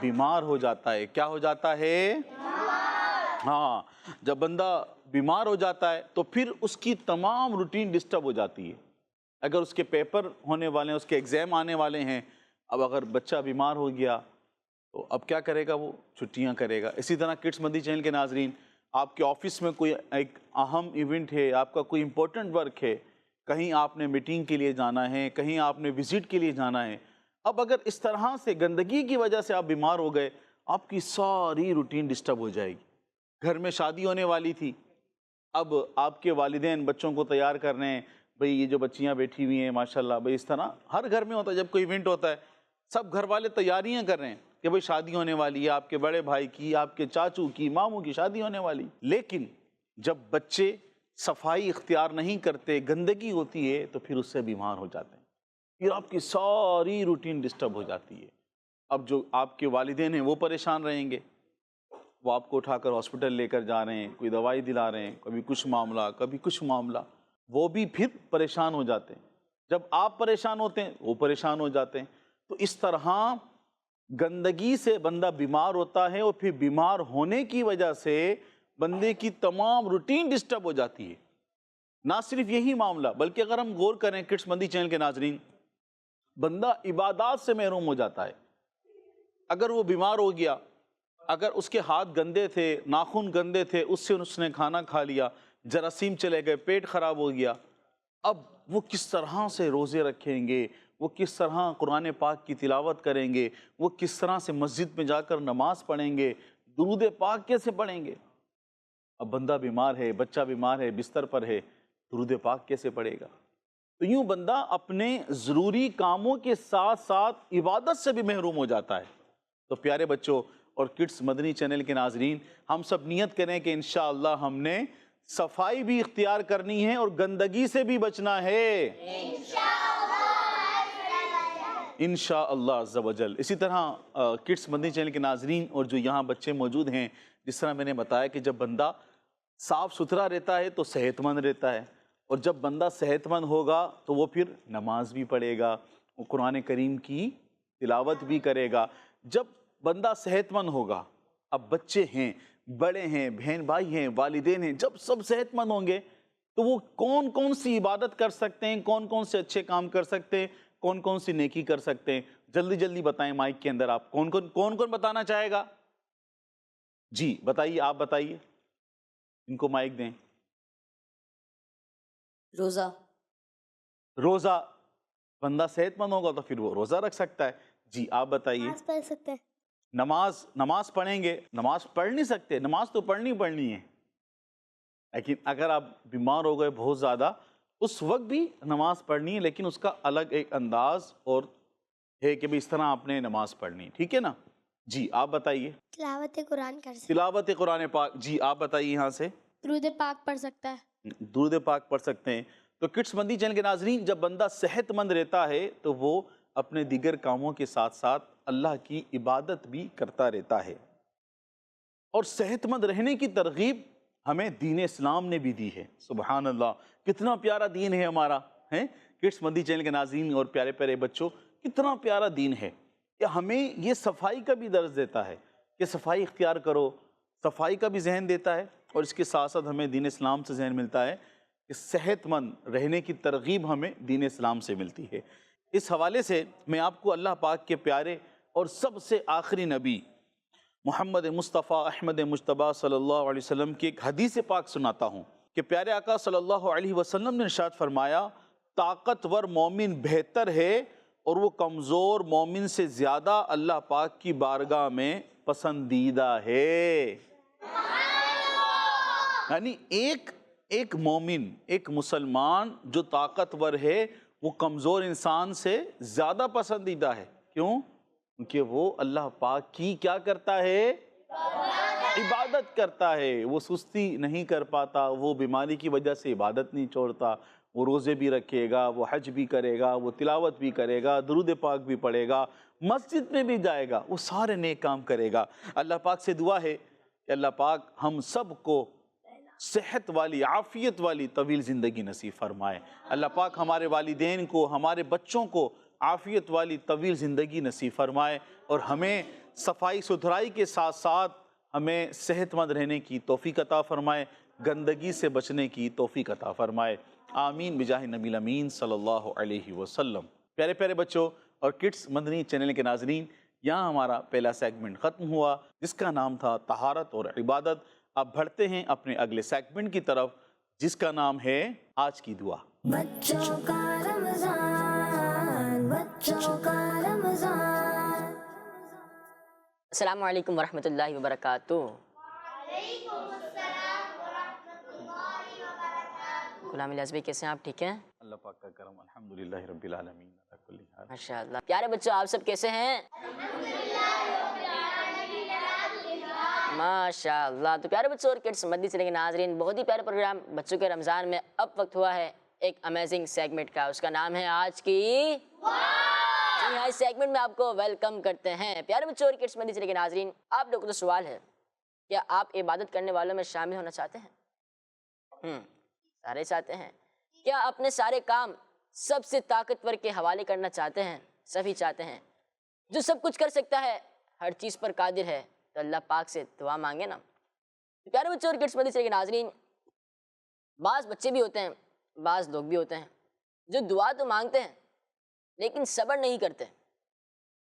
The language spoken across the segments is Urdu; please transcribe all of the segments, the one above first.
بیمار ہو جاتا ہے. کیا ہو جاتا ہے؟ ہاں، جب بندہ بیمار ہو جاتا ہے تو پھر اس کی تمام روٹین ڈسٹرب ہو جاتی ہے. اگر اس کے پیپر ہونے والے ہیں، اس کے ایگزام آنے والے ہیں، اب اگر بچہ بیمار ہو گیا تو اب کیا کرے گا؟ وہ چھٹیاں کرے گا. اسی طرح کڈس مدنی چینل کے ناظرین، آپ کے آفس میں کوئی ایک اہم ایونٹ ہے، آپ کا کوئی امپورٹنٹ ورک ہے، کہیں آپ نے میٹنگ کے لیے جانا ہے، کہیں آپ نے وزٹ کے لیے جانا ہے. اب اگر اس طرح سے گندگی کی وجہ سے آپ بیمار ہو گئے، آپ کی ساری روٹین ڈسٹرب ہو جائے گی. گھر میں شادی ہونے والی تھی، اب آپ کے والدین بچوں کو تیار کر رہے ہیں، بھئی یہ جو بچیاں بیٹھی ہوئی ہیں ماشاءاللہ، بھئی اس طرح ہر گھر میں ہوتا ہے. جب کوئی ایونٹ ہوتا ہے سب گھر والے تیاریاں کر رہے ہیں کہ بھئی شادی ہونے والی ہے، آپ کے بڑے بھائی کی، آپ کے چاچو کی، ماموں کی شادی ہونے والی. لیکن جب بچے صفائی اختیار نہیں کرتے، گندگی ہوتی ہے، تو پھر اس سے بیمار ہو جاتے ہیں. پھر آپ کی ساری روٹین ڈسٹرب ہو جاتی ہے. اب جو آپ کے والدین ہیں وہ پریشان رہیں گے، وہ آپ کو اٹھا کر ہاسپٹل لے کر جا رہے ہیں، کوئی دوائی دلا رہے ہیں، کبھی کچھ معاملہ کبھی کچھ معاملہ، وہ بھی پھر پریشان ہو جاتے ہیں. جب آپ پریشان ہوتے ہیں وہ پریشان ہو جاتے ہیں. تو اس طرح گندگی سے بندہ بیمار ہوتا ہے، اور پھر بیمار ہونے کی وجہ سے بندے کی تمام روٹین ڈسٹرب ہو جاتی ہے. نہ صرف یہی معاملہ، بلکہ اگر ہم غور کریں کڈس مدنی چینل کے ناظرین، بندہ عبادات سے محروم ہو جاتا ہے. اگر وہ بیمار ہو گیا، اگر اس کے ہاتھ گندے تھے، ناخن گندے تھے، اس نے کھانا کھا لیا، جراثیم چلے گئے، پیٹ خراب ہو گیا، اب وہ کس طرح سے روزے رکھیں گے، وہ کس طرح قرآن پاک کی تلاوت کریں گے، وہ کس طرح سے مسجد میں جا کر نماز پڑھیں گے، درود پاک کیسے پڑھیں گے؟ اب بندہ بیمار ہے، بچہ بیمار ہے، بستر پر ہے، درود پاک کیسے پڑھے گا؟ تو یوں بندہ اپنے ضروری کاموں کے ساتھ ساتھ عبادت سے بھی محروم ہو جاتا ہے. تو پیارے بچوں اور کڈس مدنی چینل کے ناظرین، ہم سب نیت کریں کہ انشاءاللہ ہم نے صفائی بھی اختیار کرنی ہے اور گندگی سے بھی بچنا ہے انشاءاللہ عز و جل. اسی طرح کڈس مدنی چینل کے ناظرین اور جو یہاں بچے موجود ہیں، جس طرح میں نے بتایا کہ جب بندہ صاف ستھرا رہتا ہے تو صحت مند رہتا ہے، اور جب بندہ صحت مند ہوگا تو وہ پھر نماز بھی پڑھے گا، وہ قرآن کریم کی تلاوت بھی کرے گا. جب بندہ صحت مند ہوگا، اب بچے ہیں، بڑے ہیں، بہن بھائی ہیں، والدین ہیں، جب سب صحت مند ہوں گے تو وہ کون کون سی عبادت کر سکتے ہیں، کون کون سے اچھے کام کر سکتے ہیں، کون کون سی نیکی کر سکتے ہیں؟ جلدی جلدی بتائیں مائک کے اندر. آپ کون بتانا چاہے گا؟ جی بتائیے، آپ بتائیے، ان کو مائک دیں. روزہ. روزہ، بندہ صحت مند ہوگا تو پھر وہ روزہ رکھ سکتا ہے. جی آپ بتائیے. نماز پڑھ سکتے ہیں. نماز پڑھیں گے. نماز پڑھ نہیں سکتے، نماز تو پڑھنی ہے، لیکن اگر آپ بیمار ہو گئے بہت زیادہ، اس وقت بھی نماز پڑھنی ہے، لیکن اس کا الگ ایک انداز اور ہے کہ بھی اس طرح آپ نے نماز پڑھنی ہے. ٹھیک ہے نا؟ جی آپ بتائیے. تلاوت قرآن کر سکتے تلاوت قرآن پاک. جی آپ بتائیے یہاں سے. درود پاک پڑھ سکتا ہے. درود پاک پڑھ سکتے ہیں. تو کڈس مدنی چینل کے ناظرین، جب بندہ صحت مند رہتا ہے تو وہ اپنے دیگر کاموں کے ساتھ ساتھ اللہ کی عبادت بھی کرتا رہتا ہے. اور صحت مند رہنے کی ترغیب ہمیں دین اسلام نے بھی دی ہے. سبحان اللہ، کتنا پیارا دین ہے ہمارا. کڈس مدنی چینل کے ناظرین اور پیارے پیارے بچوں، کتنا پیارا دین ہے کہ ہمیں یہ صفائی کا بھی درس دیتا ہے کہ صفائی اختیار کرو، صفائی کا بھی ذہن دیتا ہے، اور اس کے ساتھ ساتھ ہمیں دین اسلام سے ذہن ملتا ہے کہ صحت مند رہنے کی ترغیب ہمیں دین اسلام سے ملتی ہے. اس حوالے سے میں آپ کو اللہ پاک کے پیارے اور سب سے آخری نبی محمد مصطفیٰ احمد مجتبیٰ صلی اللہ علیہ وسلم کی ایک حدیث پاک سناتا ہوں کہ پیارے آقا صلی اللہ علیہ وسلم نے ارشاد فرمایا، طاقتور مومن بہتر ہے اور وہ کمزور مومن سے زیادہ اللہ پاک کی بارگاہ میں پسندیدہ ہے. یعنی ایک مومن، ایک مسلمان جو طاقتور ہے، وہ کمزور انسان سے زیادہ پسندیدہ ہے. کیوں؟ کیونکہ وہ اللہ پاک کی کیا کرتا ہے؟ عبادت کرتا ہے. وہ سستی نہیں کر پاتا، وہ بیماری کی وجہ سے عبادت نہیں چھوڑتا، وہ روزے بھی رکھے گا، وہ حج بھی کرے گا، وہ تلاوت بھی کرے گا، درود پاک بھی پڑھے گا، مسجد میں بھی جائے گا، وہ سارے نیک کام کرے گا. اللہ پاک سے دعا ہے کہ اللہ پاک ہم سب کو صحت والی، عافیت والی طویل زندگی نصیب فرمائے. اللہ پاک ہمارے والدین کو، ہمارے بچوں کو عافیت والی طویل زندگی نصیب فرمائے، اور ہمیں صفائی ستھرائی کے ساتھ ساتھ ہمیں صحت مند رہنے کی توفیق عطا فرمائے، گندگی سے بچنے کی توفیق عطا فرمائے، آمین بجاہ نبی الامین صلی اللہ علیہ وسلم۔ پیارے پیارے بچوں اور کڈس مدنی چینل کے ناظرین، یہاں ہمارا پہلا سیگمنٹ ختم ہوا جس کا نام تھا طہارت اور عبادت۔ اب بڑھتے ہیں اپنے اگلے سیگمنٹ کی طرف جس کا نام ہے آج کی دعا۔ بچوں کا رمضان، بچوں کا رمضان۔ السلام علیکم ورحمۃ اللہ وبرکاتہ۔ غلام الیاس بھائی کیسے ہیں آپ؟ ٹھیک ہیں؟ اللہ پاک کا کرم، الحمدللہ رب العالمین علی کل حال۔ ماشاء اللہ۔ پیارے بچوں آپ سب کیسے ہیں؟ ماشاء اللہ۔ تو پیارے بچوں اور کڈس مدنی چینل کے ناظرین، بہت ہی پیارے پروگرام بچوں کے رمضان میں اب وقت ہوا ہے ایک امیزنگ سیگمنٹ کا، اس کا نام ہے آج کی جی ہاں، اس سیگمنٹ میں آپ کو ویلکم کرتے ہیں۔ پیارے بچوں اور کڈس مدنی چینل کے ناظرین، آپ لوگوں کو تو سوال ہے، کیا آپ عبادت کرنے والوں میں شامل ہونا چاہتے ہیں؟ سارے چاہتے ہیں۔ کیا اپنے سارے کام سب سے طاقتور کے حوالے کرنا چاہتے ہیں؟ سبھی چاہتے ہیں۔ جو سب کچھ کر سکتا ہے، ہر چیز پر قادر ہے، تو اللہ پاک سے دعا مانگے نا۔ پیارے بچوں اور کڈس مدنی چینل کے ناظرین، بعض بچے بھی ہوتے ہیں، بعض لوگ بھی ہوتے ہیں جو دعا تو مانگتے ہیں لیکن صبر نہیں کرتے،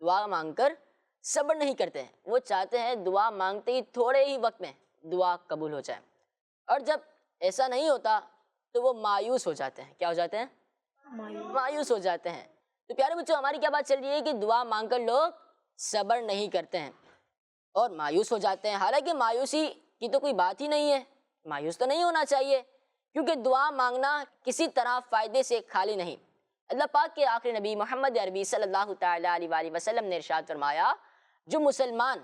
دعا مانگ کر صبر نہیں کرتے ہیں۔ وہ چاہتے ہیں دعا مانگتے ہی تھوڑے ہی وقت میں دعا قبول ہو جائے، اور جب ایسا نہیں ہوتا تو وہ مایوس ہو جاتے ہیں۔ کیا ہو جاتے ہیں؟ مایوس ہو جاتے ہیں۔ تو پیارے بچوں، ہماری کیا بات چل رہی ہے کہ دعا مانگ کر لوگ صبر نہیں کرتے ہیں اور مایوس ہو جاتے ہیں۔ حالانکہ مایوسی کی تو کوئی بات ہی نہیں ہے، مایوس تو نہیں ہونا چاہیے، کیونکہ دعا مانگنا کسی طرح فائدے سے خالی نہیں۔ اللہ پاک کے آخری نبی محمد عربی صلی اللہ تعالیٰ علیہ وآلہ وسلم نے ارشاد فرمایا، جو مسلمان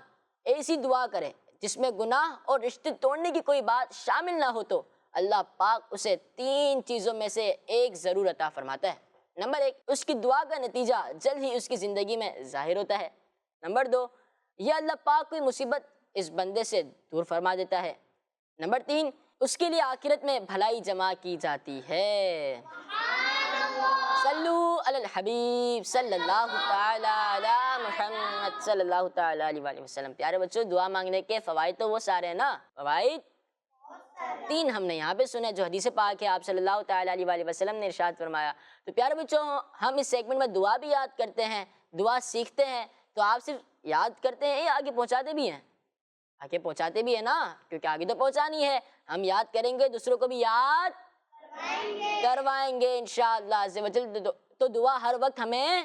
ایسی دعا کرے جس میں گناہ اور رشتے توڑنے کی کوئی بات شامل نہ ہو تو اللہ پاک اسے 3 چیزوں میں سے ایک ضرور عطا فرماتا ہے۔ نمبر 1، اس کی دعا کا نتیجہ جلد ہی اس کی زندگی میں ظاہر ہوتا ہے۔ نمبر 2، یہ اللہ پاک کوئی مصیبت اس بندے سے دور فرما دیتا ہے۔ نمبر 3، اس کے لیے آخرت میں بھلائی جمع کی جاتی ہے۔ صلو علی الحبیب صلی اللہ تعالی علی محمد صلی اللہ تعالی علیہ وآلہ وسلم۔ پیارے بچوں، دعا مانگنے کے فوائد تو وہ سارے ہیں نا، فوائد 3 ہم نے یہاں پہ سنے جو حدیث پاک ہے، آپ صلی اللہ تعالی علیہ وآلہ وسلم نے ارشاد فرمایا۔ تو پیارے بچوں، ہم اس سیگمنٹ میں دعا بھی یاد کرتے ہیں، دعا سیکھتے ہیں، تو آپ صرف یاد کرتے ہیں یا آگے پہنچاتے بھی ہیں؟ آگے پہنچاتے بھی ہیں نا، کیونکہ آگے تو پہنچانی ہے۔ ہم یاد کریں گے، دوسروں کو بھی یاد کروائیں گے انشاءاللہ عز و جل۔ تو دعا ہر وقت ہمیں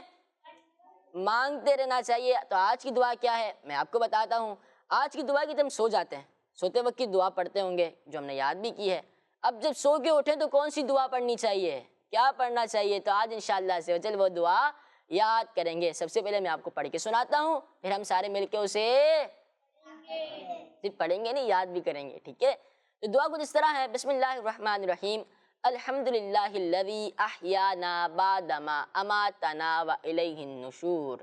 مانگتے رہنا چاہیے۔ تو آج کی دعا کیا ہے میں آپ کو بتاتا ہوں۔ آج کی دعا کی جب ہم سو جاتے ہیں، سوتے وقت کی دعا پڑھتے ہوں گے جو ہم نے یاد بھی کی ہے۔ اب جب سو کے اٹھیں تو کون سی دعا پڑھنی چاہیے، کیا پڑھنا چاہیے؟ تو آج انشاءاللہ عز و جل وہ دعا یاد کریں گے۔ سب سے پہلے میں آپ کو پڑھ کے سناتا ہوں، پھر ہم سارے مل کے اسے صرف پڑھیں گے نہیں، یاد بھی کریں گے، ٹھیک ہے؟ تو دعا کچھ اس طرح ہے، بسم اللہ الرحمن الرحیم، الحمدللہ الذی احیانا بعدما اماتنا والیہ النشور۔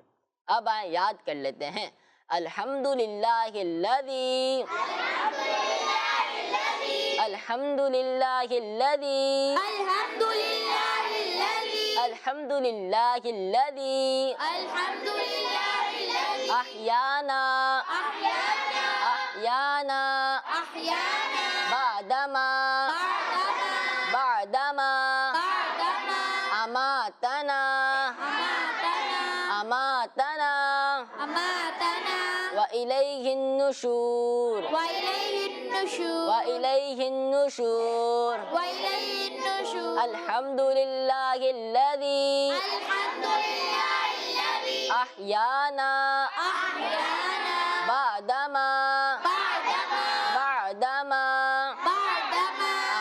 اب آئیں یاد کر لیتے ہیں، الحمدللہ الذی، الحمدللہ الذی، الحمدللہ الذی احیانا بعدما اماتنا وإلیہ النشور، وإلیہ النشور۔ الحمدللہ الذی احیانا بعدما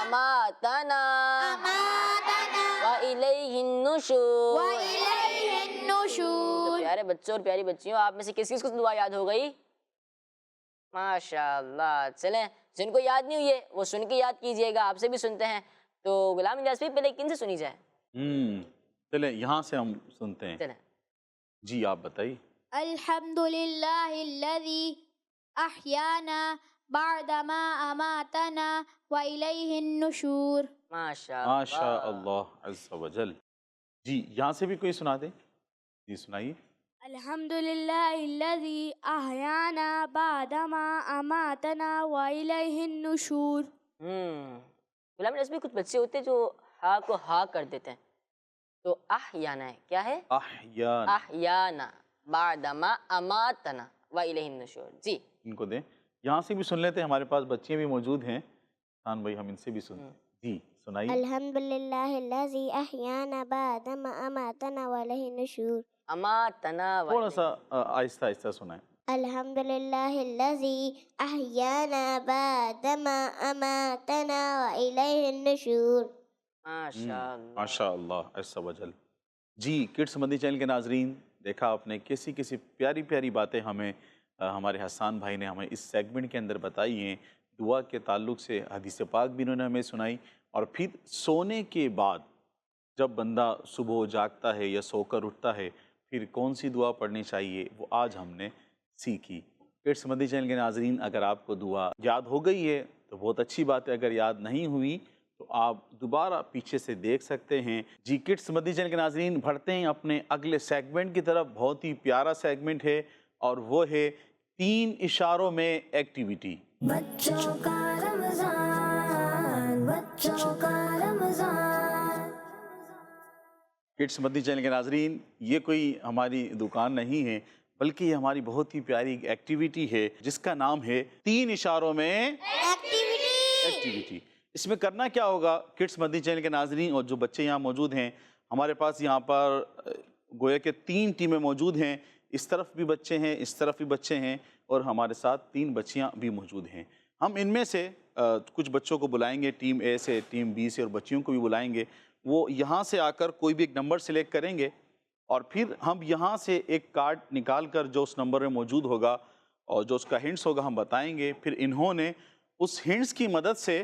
اماتنا وإلیہ النشور۔ تو پیارے بچوں اور پیاری بچیوں، آپ میں سے کس کس کو دعا یاد ہو گئی؟ ماشاءاللہ۔ چلیں، جن کو یاد نہیں ہوئی ہے وہ سن کے یاد کیجئے گا، آپ سے بھی سنتے ہیں۔ تو غلام الیاس بھائی پہلے کن سے سنی جائے؟ چلیں یہاں سے ہم سنتے ہیں۔ چلیں جی آپ بتائیے۔ الحمدللہ الذی احیانا بعدما اماتنا والیہ النشور۔ ماشاء اللہ عز و جل۔ جی یہاں سے بھی کوئی سنا دے، جی سنائیے۔ الحمد للہ الذی احیانا بعدما اماتنا والیہ النشور. غلام نسبی کچھ بچے ہوتے ہیں جو ہا کو ہا کر دیتے ہیں، تو احیانا ہے، کیا ہے؟ احیان. احیانا بعدما اماتنا والیہ النشور. جی ان کو دیں. یہاں سے بھی سن لیتے ہیں، ہمارے پاس بچے بھی موجود ہیں. خان بھائی ہم ان سے بھی سنتے ہیں. جی سنائیے. الحمد للہ الذی احیانا بعدما اماتنا والیہ النشور. اماتنا تھوڑا سا آہستہ آہستہ سنائیں. الحمد للہ الذی احیانا بعدما اماتنا والیہ النشور. ماشاء اللہ. ماشاء اللہ عز و جل. جی کڈس مدنی چینل کے ناظرین، دیکھا آپ نے کیسی پیاری پیاری باتیں ہمیں ہمارے حسان بھائی نے ہمیں اس سیگمنٹ کے اندر بتائی ہیں. دعا کے تعلق سے حدیث پاک بھی انہوں نے ہمیں سنائی، اور پھر سونے کے بعد جب بندہ صبح جاگتا ہے یا سو کر اٹھتا ہے پھر کون سی دعا پڑھنی چاہیے وہ آج ہم نے سیکھی. کڈس مدنی چینل کے ناظرین، اگر آپ کو دعا یاد ہو گئی ہے تو بہت اچھی بات ہے، اگر یاد نہیں ہوئی تو آپ دوبارہ پیچھے سے دیکھ سکتے ہیں. جی کڈس مدنی چینل کے ناظرین، بڑھتے ہیں اپنے اگلے سیگمنٹ کی طرف. بہت ہی پیارا سیگمنٹ ہے اور وہ ہے 3 اشاروں میں ایکٹیویٹی. بچوں کا رمضان، بچوں کا رمضان. کڈس مدنی چینل کے ناظرین، یہ کوئی ہماری دکان نہیں ہے بلکہ یہ ہماری بہت ہی پیاری ایکٹیویٹی ہے جس کا نام ہے 3 اشاروں میں ایکٹیویٹی. اس میں کرنا کیا ہوگا کڈس مدنی چینل کے ناظرین اور جو بچے یہاں موجود ہیں، ہمارے پاس یہاں پر گویا کہ 3 ٹیمیں موجود ہیں. اس طرف بھی بچے ہیں، اس طرف بھی بچے ہیں، اور ہمارے ساتھ 3 بچیاں بھی موجود ہیں. ہم ان میں سے کچھ بچوں کو بلائیں گے، ٹیم اے سے، ٹیم بی سے، اور بچیوں کو بھی بلائیں گے. وہ یہاں سے آ کر کوئی بھی ایک نمبر سلیکٹ کریں گے اور پھر ہم یہاں سے ایک کارڈ نکال کر جو اس نمبر میں موجود ہوگا اور جو اس کا ہنٹس ہوگا ہم بتائیں گے. پھر انہوں نے اس ہنٹس کی مدد سے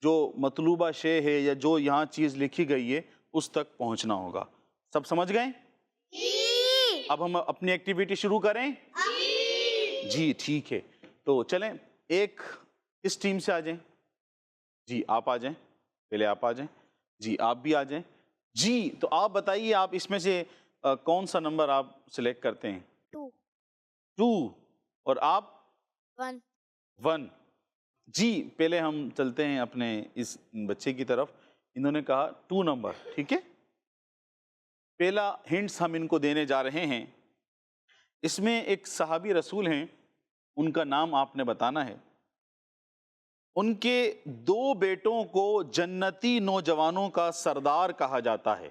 جو مطلوبہ شے ہے یا جو یہاں چیز لکھی گئی ہے اس تک پہنچنا ہوگا. سب سمجھ گئے؟ اب ہم اپنی ایکٹیویٹی شروع کریں؟ جی ٹھیک ہے. تو چلیں ایک اس ٹیم سے آ جائیں. جی آپ آ جائیں، پہلے آپ آ جائیں. جی آپ بھی آ جائیں. جی تو آپ بتائیے آپ اس میں سے کون سا نمبر آپ سلیکٹ کرتے ہیں؟ 2. اور آپ؟ 1. جی پہلے ہم چلتے ہیں اپنے اس بچے کی طرف. انہوں نے کہا 2 نمبر. ٹھیک ہے، پہلا ہنٹس ہم ان کو دینے جا رہے ہیں. اس میں ایک صحابی رسول ہیں، ان کا نام آپ نے بتانا ہے. ان کے 2 بیٹوں کو جنتی نوجوانوں کا سردار کہا جاتا ہے.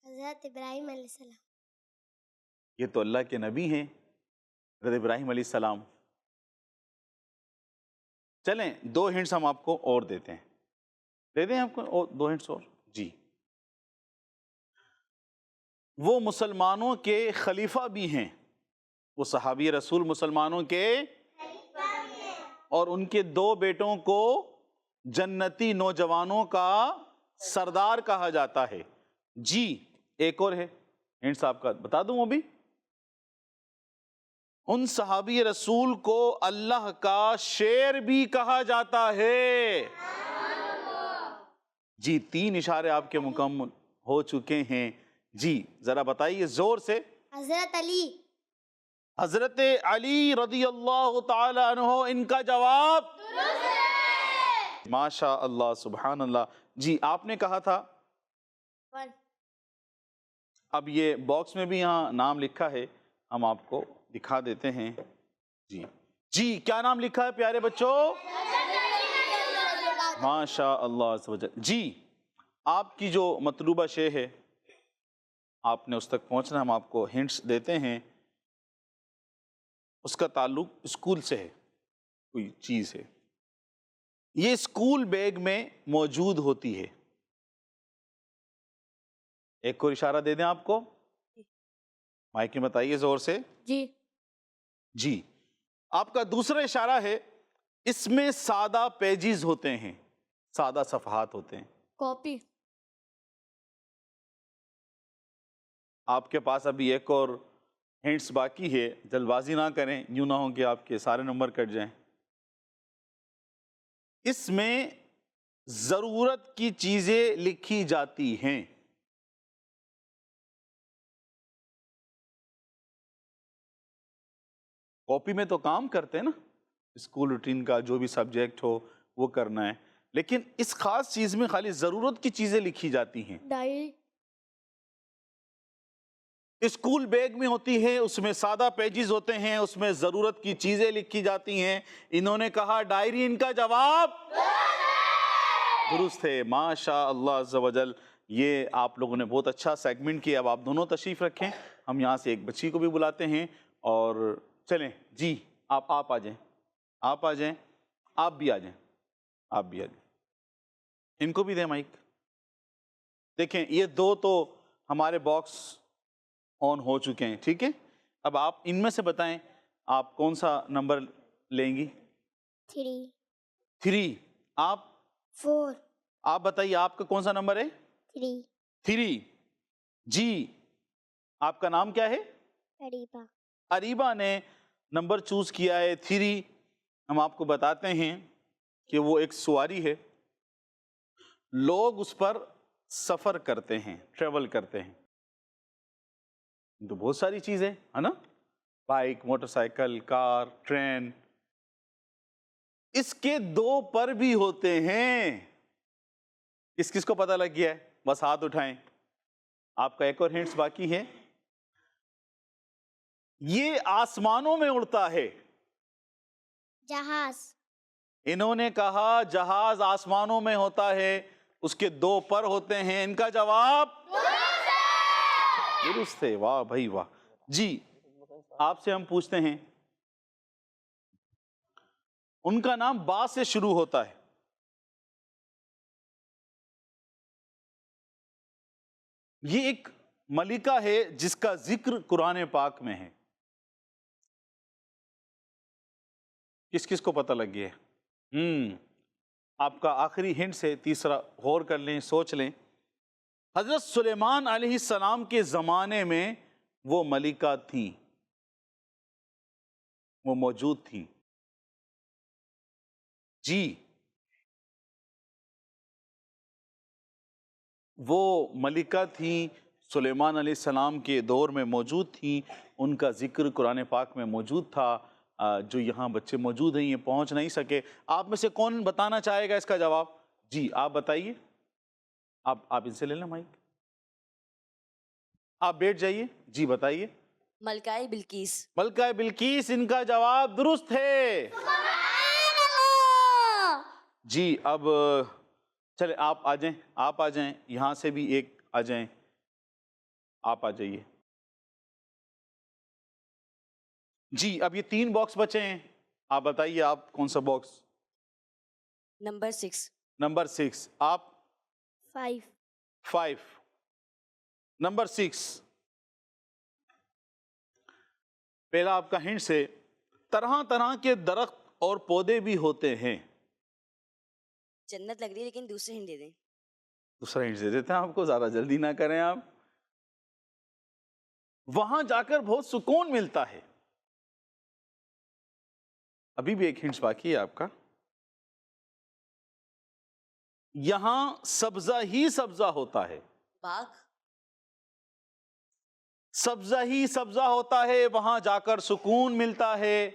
حضرت ابراہیم علیہ السلام. یہ تو اللہ کے نبی ہیں، حضرت ابراہیم علیہ السلام. چلیں 2 ہنٹس ہم آپ کو اور دیتے ہیں. دے دیں آپ کو اور 2 ہنٹس اور. جی وہ مسلمانوں کے خلیفہ بھی ہیں. وہ صحابی رسول مسلمانوں کے اور ان کے 2 بیٹوں کو جنتی نوجوانوں کا سردار کہا جاتا ہے. جی ایک اور ہے ہنٹس آپ کا بتا دوں. وہ بھی ان صحابی رسول کو اللہ کا شیر بھی کہا جاتا ہے. جی 3 اشارے آپ کے مکمل ہو چکے ہیں. جی ذرا بتائیے زور سے. حضرت علی. حضرت علی رضی اللہ تعالی عنہ. ان کا جواب ماشاء اللہ سبحان اللہ. جی آپ نے کہا تھا 1. اب یہ باکس میں بھی یہاں نام لکھا ہے، ہم آپ کو دکھا دیتے ہیں. جی جی کیا نام لکھا ہے پیارے بچوں؟ ماشاء اللہ عز و جل. جی آپ کی جو مطلوبہ شے ہے آپ نے اس تک پہنچنا. ہم آپ کو ہنٹس دیتے ہیں. اس کا تعلق اسکول سے ہے، کوئی چیز ہے. یہ اسکول بیگ میں موجود ہوتی ہے. ایک اور اشارہ دے دیں آپ کو. مائک میں بتائیے زور سے. جی جی آپ کا دوسرا اشارہ ہے اس میں سادہ پیجز ہوتے ہیں، سادہ صفحات ہوتے ہیں. کاپی. آپ کے پاس ابھی ایک اور ہنٹس باقی ہے، جلد بازی نہ کریں، یوں نہ ہو کہ آپ کے سارے نمبر کٹ جائیں. اس میں ضرورت کی چیزیں لکھی جاتی ہیں. کاپی میں تو کام کرتے ہیں نا، اسکول روٹین کا جو بھی سبجیکٹ ہو وہ کرنا ہے، لیکن اس خاص چیز میں خالی ضرورت کی چیزیں لکھی جاتی ہیں۔ ڈائری، اسکول بیگ میں ہوتی ہے، اس میں سادہ پیجز ہوتے ہیں، اس میں ضرورت کی چیزیں لکھی جاتی ہیں۔ انہوں نے کہا ڈائری، ان کا جواب درست ہے۔ ماشاء اللہ عز و جل، یہ آپ لوگوں نے بہت اچھا سیگمنٹ کیا۔ اب آپ دونوں تشریف رکھیں، ہم یہاں سے ایک بچی کو بھی بلاتے ہیں، اور چلیں جی آپ آ جائیں، آپ آ جائیں، آپ بھی آ جائیں، آپ بھی آ جائیں، ان کو بھی دیں مائک۔ دیکھیں یہ دو تو ہمارے باکس آن ہو چکے ہیں، ٹھیک ہے؟ اب آپ ان میں سے بتائیں آپ کون سا نمبر لیں گی؟ 3 3۔ آپ 4 آپ بتائیے آپ کا کون سا نمبر ہے؟ 3 3۔ جی آپ کا نام کیا ہے؟ قریبا اریبا نے نمبر چوز کیا ہے 3۔ ہم آپ کو بتاتے ہیں کہ وہ ایک سواری ہے، لوگ اس پر سفر کرتے ہیں، ٹریول کرتے ہیں، تو بہت ساری چیزیں ہے نا، بائک، موٹر سائیکل، کار، ٹرین، اس کے 2 پر بھی ہوتے ہیں۔ کس کس کو پتہ لگ گیا ہے؟ بس ہاتھ اٹھائیں۔ آپ کا ایک اور ہنٹس باقی ہے، یہ آسمانوں میں اڑتا ہے۔ جہاز انہوں نے کہا جہاز آسمانوں میں ہوتا ہے، اس کے 2 پر ہوتے ہیں۔ ان کا جواب درست ہے۔ واہ بھائی واہ۔ جی آپ سے ہم پوچھتے ہیں، ان کا نام با سے شروع ہوتا ہے، یہ ایک ملکہ ہے جس کا ذکر قرآن پاک میں ہے۔ کس کس کو پتہ لگ گیا ہے؟ آپ کا آخری ہنٹ سے تیسرا غور کر لیں، سوچ لیں۔ حضرت سلیمان علیہ السلام کے زمانے میں وہ ملکہ تھیں، وہ موجود تھیں۔ جی وہ ملکہ تھیں، سلیمان علیہ السلام کے دور میں موجود تھیں، ان کا ذکر قرآن پاک میں موجود تھا۔ جو یہاں بچے موجود ہیں یہ پہنچ نہیں سکے۔ آپ میں سے کون بتانا چاہے گا اس کا جواب؟ جی آپ بتائیے، آپ ان سے لے لیں مائک، آپ بیٹھ جائیے، جی بتائیے۔ ملکہ بلقیس۔ ملکہ بلقیس، ان کا جواب درست ہے۔ جی اب چلے آپ آ جائیں، آپ آ جائیں، یہاں سے بھی ایک آ جائیں، آپ آ جائیے۔ جی اب یہ 3 باکس بچے ہیں، آپ بتائیے آپ کون سا باکس؟ نمبر 6۔ نمبر 6۔ آپ 5 5۔ نمبر 6۔ پہلا آپ کا ہنٹ سے، طرح طرح کے درخت اور پودے بھی ہوتے ہیں۔ جنت لگ رہی ہے لیکن دوسرے ہنٹ دے دیں۔ دوسرا ہنٹ دے دیتے ہیں آپ کو، زیادہ جلدی نہ کریں آپ۔ وہاں جا کر بہت سکون ملتا ہے۔ ابھی بھی ایک ہنٹ باقی ہے آپ کا۔ یہاں سبزہ ہی سبزہ ہوتا ہے، باغ۔ سبزہ ہی سبزہ ہوتا ہے، وہاں جا کر سکون ملتا ہے،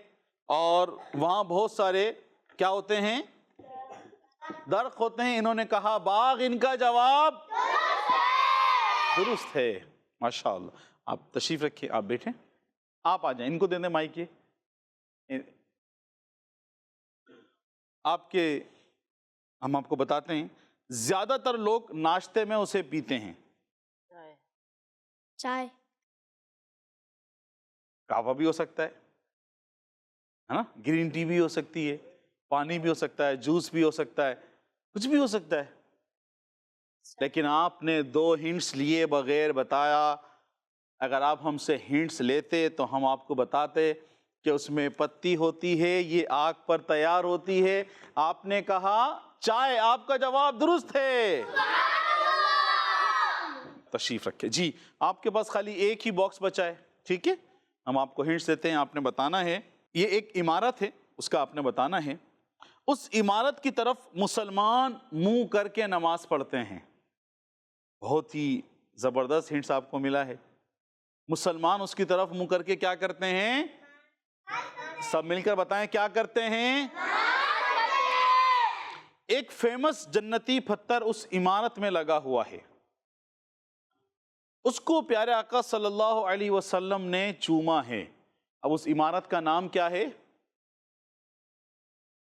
اور وہاں بہت سارے کیا ہوتے ہیں؟ درخت ہوتے ہیں۔ انہوں نے کہا باغ، ان کا جواب درست ہے۔ ماشاءاللہ۔ آپ تشریف رکھیں، آپ بیٹھیں، آپ آ جائیں، ان کو دے دیں مائک۔ ہم آپ کو بتاتے ہیں، زیادہ تر لوگ ناشتے میں اسے پیتے ہیں۔ چائے، قہوہ بھی ہو سکتا ہے نا، گرین ٹی بھی ہو سکتی ہے، پانی بھی ہو سکتا ہے، جوس بھی ہو سکتا ہے، کچھ بھی ہو سکتا ہے۔ لیکن آپ نے 2 ہنٹس لیے بغیر بتایا۔ اگر آپ ہم سے ہنٹس لیتے تو ہم آپ کو بتاتے کہ اس میں پتی ہوتی ہے، یہ آگ پر تیار ہوتی ہے۔ آپ نے کہا چائے، آپ کا جواب درست ہے۔ تشریف رکھے۔ جی آپ کے پاس خالی ایک ہی باکس بچا ہے، ٹھیک ہے؟ ہم آپ کو ہنٹس دیتے ہیں، آپ نے بتانا ہے۔ یہ ایک عمارت ہے، اس کا آپ نے بتانا ہے۔ اس عمارت کی طرف مسلمان منہ کر کے نماز پڑھتے ہیں۔ بہت ہی زبردست ہنٹس آپ کو ملا ہے۔ مسلمان اس کی طرف منہ کر کے کیا کرتے ہیں؟ سب مل کر بتائیں کیا کرتے ہیں؟ ایک فیمس جنتی پتھر اس عمارت میں لگا ہوا ہے، اس کو پیارے آقا صلی اللہ علیہ وسلم نے چوما ہے۔ اب اس عمارت کا نام کیا ہے؟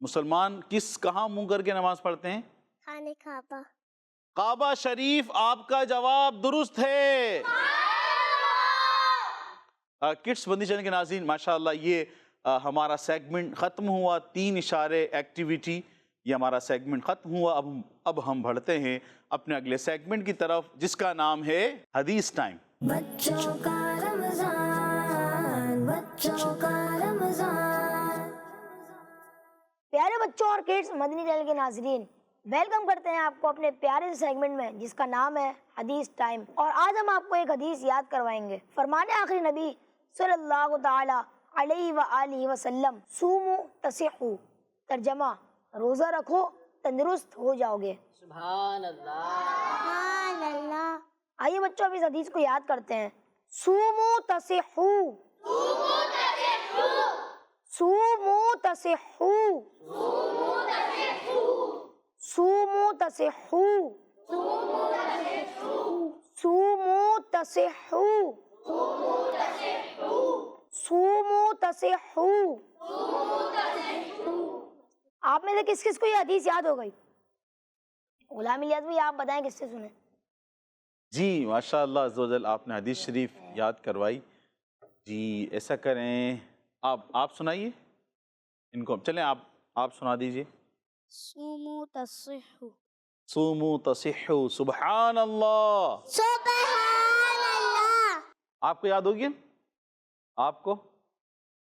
مسلمان کہاں منہ کر کے نماز پڑھتے ہیں؟ خانہ کعبہ۔ کعبہ شریف۔ آپ کا جواب درست ہے۔ کڈس بندی چینل کے ناظرین، ماشاءاللہ یہ ہمارا سیگمنٹ ختم ہوا، 3 اشارے ایکٹیویٹی، یہ ہمارا سیگمنٹ ختم ہوا۔ اب ہم بڑھتے ہیں اپنے اگلے سیگمنٹ کی طرف، جس کا نام ہے حدیث ٹائم۔ بچوں کا رمضان، بچوں کا رمضان۔ پیارے بچوں اور کڈس مدنی چینل کے ناظرین، ویلکم کرتے ہیں آپ کو اپنے پیارے سے سیگمنٹ میں جس کا نام ہے حدیث ٹائم۔ اور آج ہم آپ کو ایک حدیث یاد کروائیں گے۔ فرمان آخری نبی صلی اللہ تعالی علیہ وآلہ وسلم، سومو تصحو، ترجمہ روزہ رکھو تندرست ہو جاؤ گے۔ سبحان اللہ۔ سبحان اللہ۔ آئیے بچوں اب اس حدیث کو یاد کرتے ہیں۔ سومو تصحو، سومو تصحو، سومو تصحو، سومو تصحو، سومو تصحو۔ آپ میں سے کس کس کو یہ حدیث یاد ہو گئی؟ غلام الیاس بھائی آپ بتائیں کس سے سنے؟ جی ماشاءاللہ عز و جل، آپ نے حدیث شریف یاد کروائی۔ جی ایسا کریں، آپ سنائیے ان کو، چلیں آپ سنا دیجئے۔ سومو تصحو، سومو تصحو، سبحان اللہ۔ سبحان اللہ۔ آپ کو یاد ہوگی؟ آپ کو؟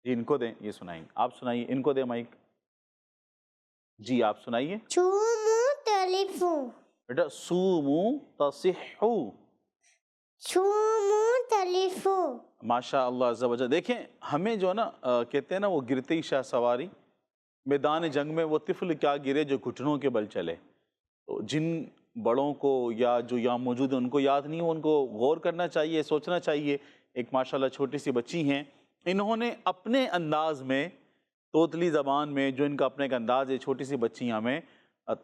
جی ان کو دیں، یہ سنائیں، آپ سنائیے، ان کو دیں مائک۔ جی آپ سنائیے۔ سومو تلیفو، بیٹا سومو تصحو، سومو تلیفو۔ ماشاء اللہ عز و جل۔ دیکھیں ہمیں جو ہے نا کہتے ہیں نا وہ گرتے ہی شاہ سواری، میدان جنگ میں وہ طفل کیا گرے جو گھٹنوں کے بل چلے۔ تو جن بڑوں کو یا جو یہاں موجود ہیں ان کو یاد نہیں ہو، ان کو غور کرنا چاہیے، سوچنا چاہیے۔ ایک ماشاءاللہ چھوٹی سی بچی ہیں، انہوں نے اپنے انداز میں توتلی زبان میں، جو ان کا اپنا ایک انداز ہے، چھوٹی سی بچی ہمیں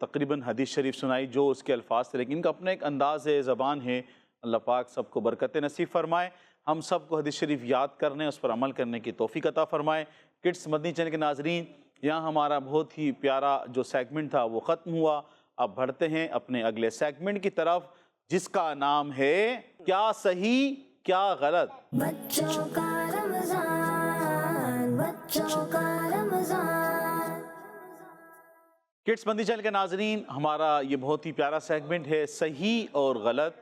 تقریباً حدیث شریف سنائی جو اس کے الفاظ تھے، لیکن ان کا اپنا ایک انداز ہے، زبان ہے۔ اللہ پاک سب کو برکت نصیب فرمائے، ہم سب کو حدیث شریف یاد کرنے، اس پر عمل کرنے کی توفیق عطا فرمائے۔ کڈس مدنی چینل کے ناظرین، یہاں ہمارا بہت ہی پیارا جو سیگمنٹ تھا وہ ختم ہوا۔ اب بڑھتے ہیں اپنے اگلے سیگمنٹ کی طرف، جس کا نام ہے کیا صحیح کیا غلط۔ بچوں کا رمضان، بچوں کا رمضان۔ کڈس بندی چینل کے ناظرین، ہمارا یہ بہت ہی پیارا سیگمنٹ ہے صحیح اور غلط،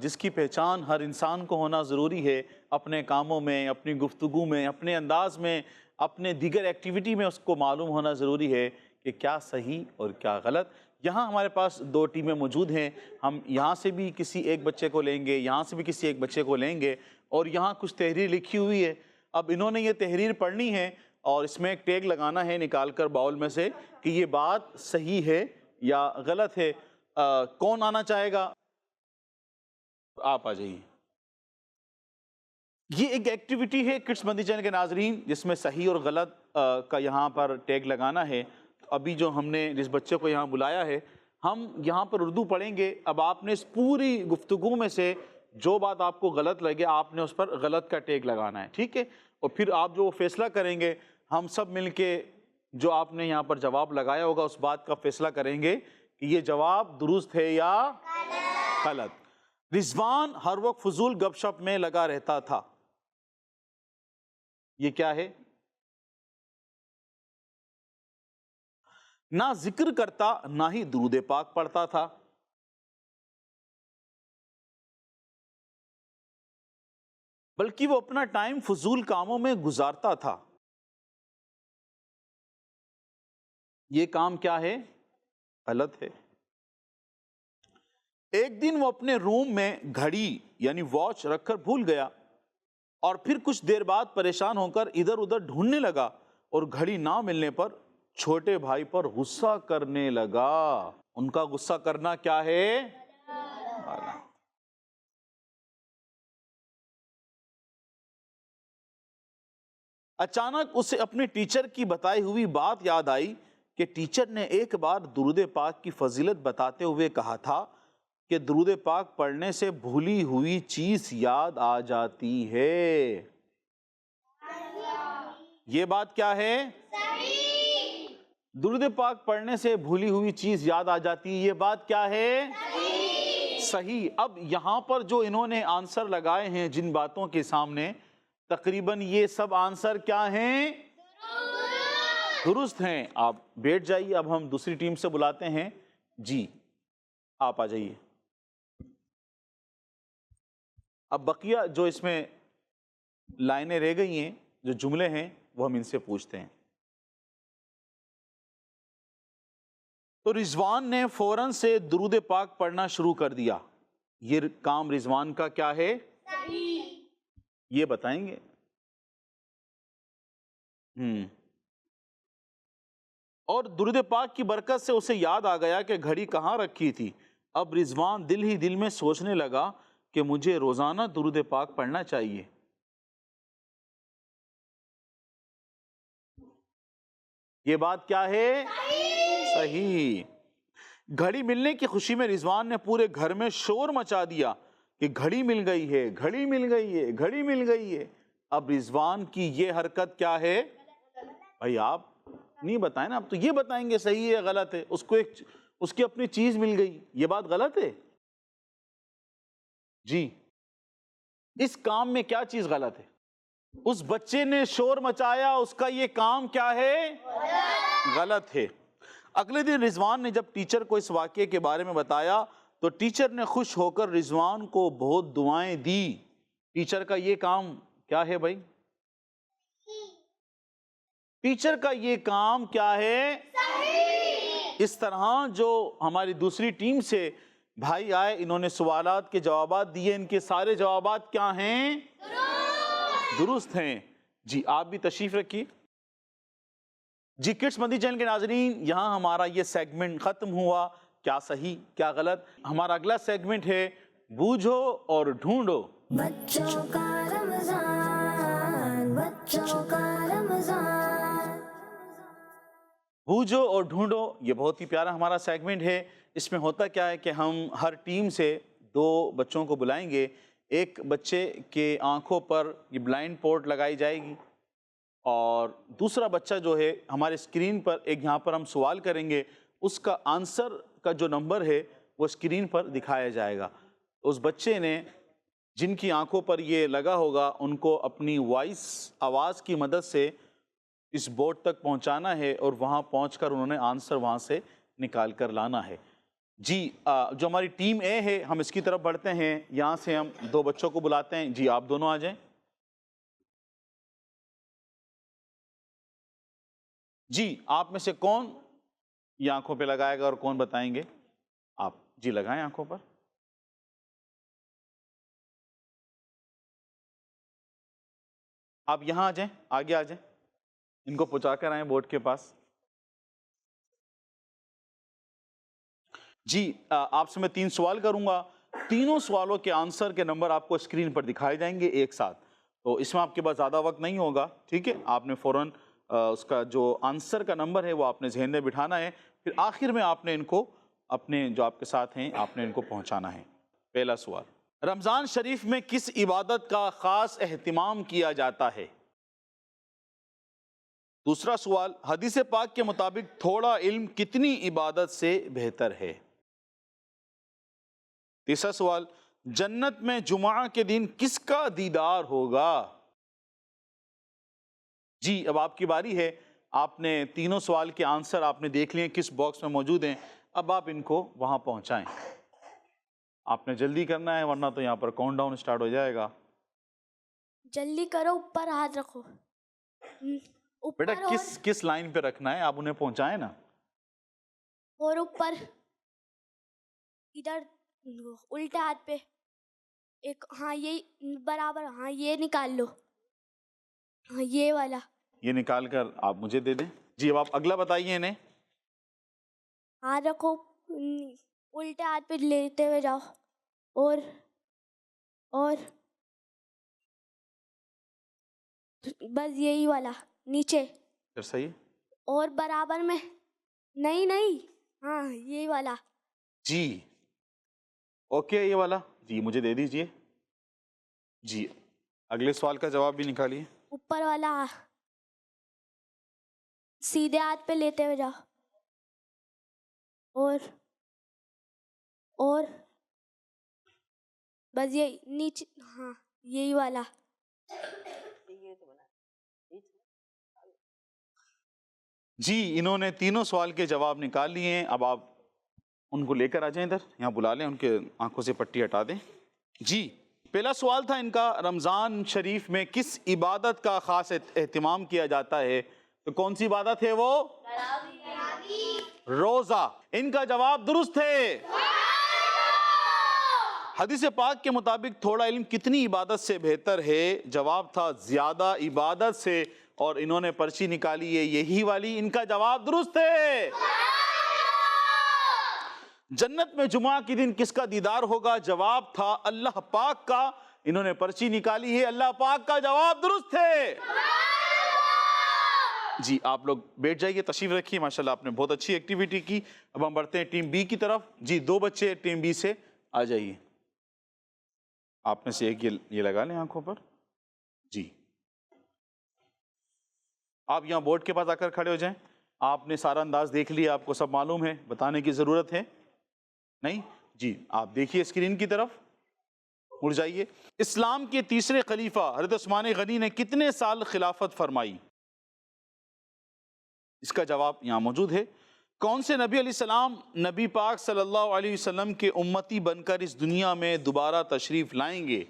جس کی پہچان ہر انسان کو ہونا ضروری ہے، اپنے کاموں میں، اپنی گفتگو میں، اپنے انداز میں، اپنے دیگر ایکٹیویٹی میں اس کو معلوم ہونا ضروری ہے کہ کیا صحیح اور کیا غلط۔ یہاں ہمارے پاس 2 ٹیمیں موجود ہیں، ہم یہاں سے بھی کسی ایک بچے کو لیں گے، یہاں سے بھی کسی ایک بچے کو لیں گے، اور یہاں کچھ تحریر لکھی ہوئی ہے۔ اب انہوں نے یہ تحریر پڑھنی ہے اور اس میں ایک ٹیگ لگانا ہے نکال کر باؤل میں سے کہ یہ بات صحیح ہے یا غلط ہے۔ کون آنا چاہے گا؟ آپ آ جائیے۔ یہ ایک ایکٹیویٹی ہے کڈس مدنی چینل کے ناظرین، جس میں صحیح اور غلط کا یہاں پر ٹیگ لگانا ہے۔ ابھی جو ہم نے جس بچے کو یہاں بلایا ہے، ہم یہاں پر اردو پڑھیں گے۔ اب آپ نے اس پوری گفتگو میں سے جو بات آپ کو غلط لگے، آپ نے اس پر غلط کا ٹیگ لگانا ہے، ٹھیک ہے؟ اور پھر آپ جو فیصلہ کریں گے، ہم سب مل کے جو آپ نے یہاں پر جواب لگایا ہوگا اس بات کا فیصلہ کریں گے کہ یہ جواب درست ہے یا غلط۔ رضوان ہر وقت فضول گپ شپ میں لگا رہتا تھا، یہ کیا ہے؟ نہ ذکر کرتا نہ ہی درود پاک پڑھتا تھا، بلکہ وہ اپنا ٹائم فضول کاموں میں گزارتا تھا۔ یہ کام کیا ہے؟ غلط ہے۔ ایک دن وہ اپنے روم میں گھڑی یعنی واچ رکھ کر بھول گیا، اور پھر کچھ دیر بعد پریشان ہو کر ادھر ادھر ڈھونڈنے لگا، اور گھڑی نہ ملنے پر چھوٹے بھائی پر غصہ کرنے لگا۔ ان کا غصہ کرنا کیا ہے؟ اچانک اسے اپنے ٹیچر کی بتائی ہوئی بات یاد آئی کہ ٹیچر نے ایک بار درود پاک کی فضیلت بتاتے ہوئے کہا تھا کہ درود پاک پڑھنے سے بھولی ہوئی چیز یاد آ جاتی ہے۔ یہ بات کیا ہے؟ درود پاک پڑھنے سے بھولی ہوئی چیز یاد آ جاتی ہے، یہ بات کیا ہے؟ صحیح۔ اب یہاں پر جو انہوں نے آنسر لگائے ہیں جن باتوں کے سامنے، تقریباً یہ سب آنسر کیا ہیں؟ درست ہیں۔ آپ بیٹھ جائیے، اب ہم دوسری ٹیم سے بلاتے ہیں۔ جی آپ آ جائیے۔ اب بقیہ جو اس میں لائنیں رہ گئی ہیں، جو جملے ہیں، وہ ہم ان سے پوچھتے ہیں۔ تو رضوان نے فوراً سے درود پاک پڑھنا شروع کر دیا۔ یہ کام رضوان کا کیا ہے؟ یہ بتائیں گے؟ اور درود پاک کی برکت سے اسے یاد آ گیا کہ گھڑی کہاں رکھی تھی۔ اب رضوان دل ہی دل میں سوچنے لگا کہ مجھے روزانہ درود پاک پڑھنا چاہیے۔ یہ بات کیا ہے؟ صحیح۔ گھڑی ملنے کی خوشی میں رضوان نے پورے گھر میں شور مچا دیا کہ گھڑی مل گئی ہے، گھڑی مل گئی ہے، گھڑی مل گئی ہے۔ اب رضوان کی یہ حرکت کیا ہے؟ بھائی آپ نہیں بتائیں نا، اب تو یہ بتائیں گے صحیح ہے غلط ہے۔ اس کی اپنی چیز مل گئی، یہ بات غلط ہے؟ جی اس کام میں کیا چیز غلط ہے؟ اس بچے نے شور مچایا، اس کا یہ کام کیا ہے؟ غلط ہے۔ اگلے دن رضوان نے جب ٹیچر کو اس واقعے کے بارے میں بتایا تو ٹیچر نے خوش ہو کر رضوان کو بہت دعائیں دی۔ ٹیچر کا یہ کام کیا ہے بھائی؟ ٹیچر کا یہ کام کیا ہے؟ اس طرح جو ہماری دوسری ٹیم سے بھائی آئے، انہوں نے سوالات کے جوابات دیے، ان کے سارے جوابات کیا ہیں؟ درست ہیں۔ جی آپ بھی تشریف رکھیے۔ جی کڈس مدنی چینل کے ناظرین، یہاں ہمارا یہ سیگمنٹ ختم ہوا۔ کیا صحیح کیا غلط؟ ہمارا اگلا سیگمنٹ ہے بوجھو اور ڈھونڈو۔ بچوں کا رمضان، بچوں کا رمضان۔ بوجھو اور ڈھونڈو یہ بہت ہی پیارا ہمارا سیگمنٹ ہے۔ اس میں ہوتا کیا ہے کہ ہم ہر ٹیم سے 2 بچوں کو بلائیں گے۔ ایک بچے کے آنکھوں پر یہ بلائنڈ پورٹ لگائی جائے گی، اور دوسرا بچہ جو ہے ہمارے اسکرین پر ایک یہاں پر ہم سوال کریں گے، اس کا آنسر کا جو نمبر ہے وہ اسکرین پر دکھایا جائے گا۔ اس بچے نے جن کی آنکھوں پر یہ لگا ہوگا ان کو اپنی آواز کی مدد سے اس بورڈ تک پہنچانا ہے، اور وہاں پہنچ کر انہوں نے آنسر وہاں سے نکال کر لانا ہے۔ جی جو ہماری ٹیم اے ہے، ہم اس کی طرف بڑھتے ہیں۔ یہاں سے ہم 2 بچوں کو بلاتے ہیں۔ جی آپ دونوں آ جائیں۔ جی آپ میں سے کون یہ آنکھوں پہ لگائے گا اور کون بتائیں گے؟ آپ جی لگائیں آنکھوں پر۔ آپ یہاں آ جائیں، آگے آ جائیں، ان کو پہنچا کر آئیں بورڈ کے پاس۔ جی آپ سے میں 3 سوال کروں گا، تینوں سوالوں کے آنسر کے نمبر آپ کو اسکرین پر دکھائے جائیں گے ایک ساتھ۔ تو اس میں آپ کے پاس زیادہ وقت نہیں ہوگا، ٹھیک ہے؟ آپ نے فوراً اس کا جو آنسر کا نمبر ہے وہ آپ نے ذہن میں بٹھانا ہے، پھر آخر میں آپ نے ان کو اپنے جو آپ کے ساتھ ہیں آپ نے ان کو پہنچانا ہے۔ پہلا سوال، رمضان شریف میں کس عبادت کا خاص اہتمام کیا جاتا ہے؟ دوسرا سوال، حدیث پاک کے مطابق تھوڑا علم کتنی عبادت سے بہتر ہے؟ تیسرا سوال، جنت میں جمعہ کے دن کس کا دیدار ہوگا؟ جی اب آپ کی باری ہے۔ آپ نے تینوں سوال کے آنسر آپ نے دیکھ لیے کس باکس میں موجود ہیں، اب آپ ان کو وہاں پہنچائیں۔ آپ نے جلدی کرنا ہے ورنہ تو یہاں پر کاؤنٹ ڈاؤن سٹارٹ ہو جائے گا۔ جلدی کرو، اوپر ہاتھ رکھو۔ اوپر بیٹا کس لائن پہ رکھنا ہے؟ آپ انہیں پہنچائیں نا۔ اور اوپر ادھر الٹے ہاتھ پہ ایک، ہاں یہی برابر، ہاں یہ نکال لو، ہاں یہ والا۔ یہ نکال کر آپ مجھے دے دیں۔ جی اب آپ اگلا بتائیے انہیں۔ ہاتھ رکھو، الٹے ہاتھ پہ لیتے ہوئے جاؤ، اور بس یہی والا نیچے پھر صحیح ہے اور برابر میں. نہیں ہاں یہی والا. جی اوکے یہ والا جی مجھے دے دیجئے. جی اگلے سوال کا جواب بھی نکالیے. اوپر والا سیدھے ہاتھ پہ لیتے ہوئے جاؤ اور بس یہ نیچے ہاں یہی والا. جی انہوں نے تینوں سوال کے جواب نکال لیے ہیں. اب آپ ان کو لے کر آ جائیں ادھر, یہاں بلا لیں, ان کے آنکھوں سے پٹی ہٹا دیں. جی پہلا سوال تھا ان کا, رمضان شریف میں کس عبادت کا خاص اہتمام کیا جاتا ہے؟ تو کون سی عبادت ہے وہ؟ روزہ. ان کا جواب درست ہے. حدیث پاک کے مطابق تھوڑا علم کتنی عبادت سے بہتر ہے؟ جواب تھا زیادہ عبادت سے, اور انہوں نے پرچی نکالی ہے یہی والی. ان کا جواب درست ہے. جنت میں جمعہ کے دن کس کا دیدار ہوگا؟ جواب تھا اللہ پاک کا. انہوں نے پرچی نکالی ہے اللہ پاک کا. جواب درست ہے. جی آپ لوگ بیٹھ جائیے, تشریف رکھیے. ماشاءاللہ آپ نے بہت اچھی ایکٹیویٹی کی. اب ہم بڑھتے ہیں ٹیم بی کی طرف. جی 2 بچے ٹیم بی سے آ جائیے. آپ میں سے ایک یہ لگا لیں آنکھوں پر. جی آپ یہاں بورڈ کے پاس آ کر کھڑے ہو جائیں. آپ نے سارا انداز دیکھ لیا, آپ کو سب معلوم ہے, بتانے کی ضرورت ہے نہیں؟ جی آپ دیکھیے اسکرین کی طرف, مڑ جائیے. اسلام کے تیسرے خلیفہ حضرت عثمان غنی نے کتنے سال خلافت فرمائی؟ اس کا جواب یہاں موجود ہے. کون سے نبی علیہ السلام نبی پاک صلی اللہ علیہ وسلم کے امتی بن کر اس دنیا میں دوبارہ تشریف لائیں گے؟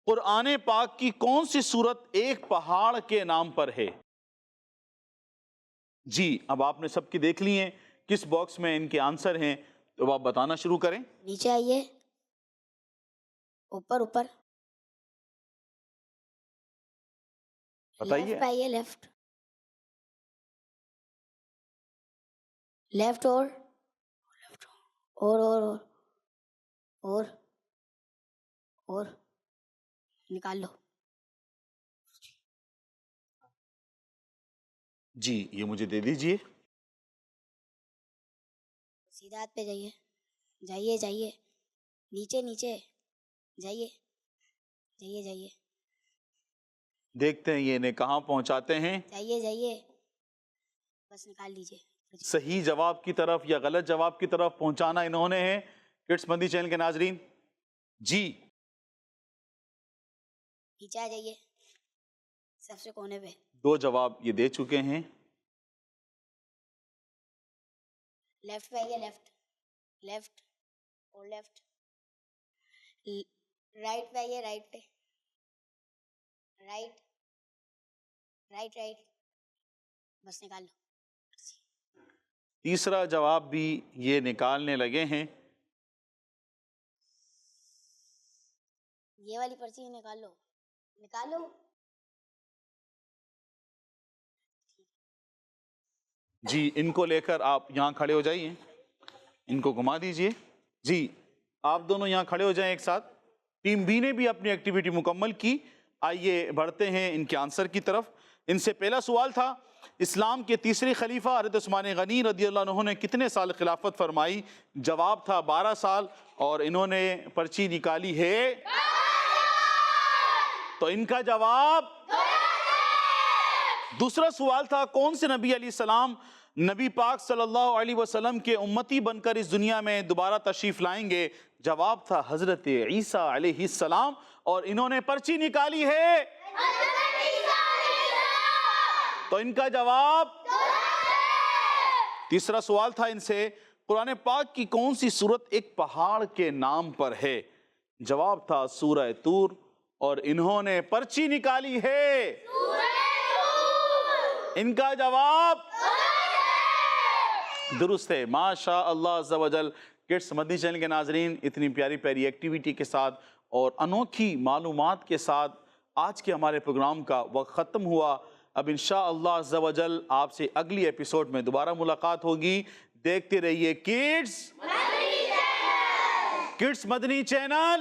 قرآن پاک کی کون سی سورت ایک پہاڑ کے نام پر ہے؟ جی اب آپ نے سب کی دیکھ لی ہیں, کس باکس میں ان کے آنسر ہیں, تو آپ بتانا شروع کریں. نیچے آئیے, اوپر بتائیے. لیفٹ آئیے, لیفٹ اور نکال لو. جی یہ مجھے دے دیجئے. سیدھا ہاتھ پہ جائیے, نیچے جائیے. دیکھتے ہیں یہ انہیں کہاں پہنچاتے ہیں. جائیے بس نکال لیجیے. صحیح جواب کی طرف یا غلط جواب کی طرف پہنچانا انہوں نے ہے. کڈس مدنی چینل کے ناظرین جی نیچے آ جائیے, سب سے کونے پہ. 2 جواب یہ دے چکے ہیں. لیفٹ پہ آئیے, لیفٹ رائٹ پہ آئیے, رائٹ بس نکال لو. تیسرا جواب بھی یہ نکالنے لگے ہیں. یہ والی پرچی نکال لو. جی ان کو لے کر آپ یہاں کھڑے ہو جائیے, ان کو گھما دیجئے. جی آپ دونوں یہاں کھڑے ہو جائیں ایک ساتھ. ٹیم بی نے بھی اپنی ایکٹیویٹی مکمل کی. آئیے بڑھتے ہیں ان کے آنسر کی طرف. ان سے پہلا سوال تھا, اسلام کے تیسرے خلیفہ حضرت عثمان غنی رضی اللہ عنہ نے کتنے سال خلافت فرمائی؟ جواب تھا 12 سال, اور انہوں نے پرچی نکالی ہے. تو ان کا جواب دوسرا سوال تھا, کون سے نبی علیہ السلام نبی پاک صلی اللہ علیہ وسلم کے امتی بن کر اس دنیا میں دوبارہ تشریف لائیں گے؟ جواب تھا حضرت عیسیٰ علیہ السلام, اور انہوں نے پرچی نکالی ہے. تو ان کا جواب تیسرا سوال تھا ان سے, قرآن پاک کی کون سی سورت ایک پہاڑ کے نام پر ہے؟ جواب تھا سورہ طور, اور انہوں نے پرچی نکالی ہے. ان کا جواب درست ہے. ماشاء اللہ عز و جل. کڈس مدنی چینل کے ناظرین, اتنی پیاری پیاری ایکٹیویٹی کے ساتھ اور انوکھی معلومات کے ساتھ آج کے ہمارے پروگرام کا وقت ختم ہوا. اب انشاءاللہ عز و جل آپ سے اگلی ایپیسوڈ میں دوبارہ ملاقات ہوگی. دیکھتے رہیے کڈس مدنی چینل.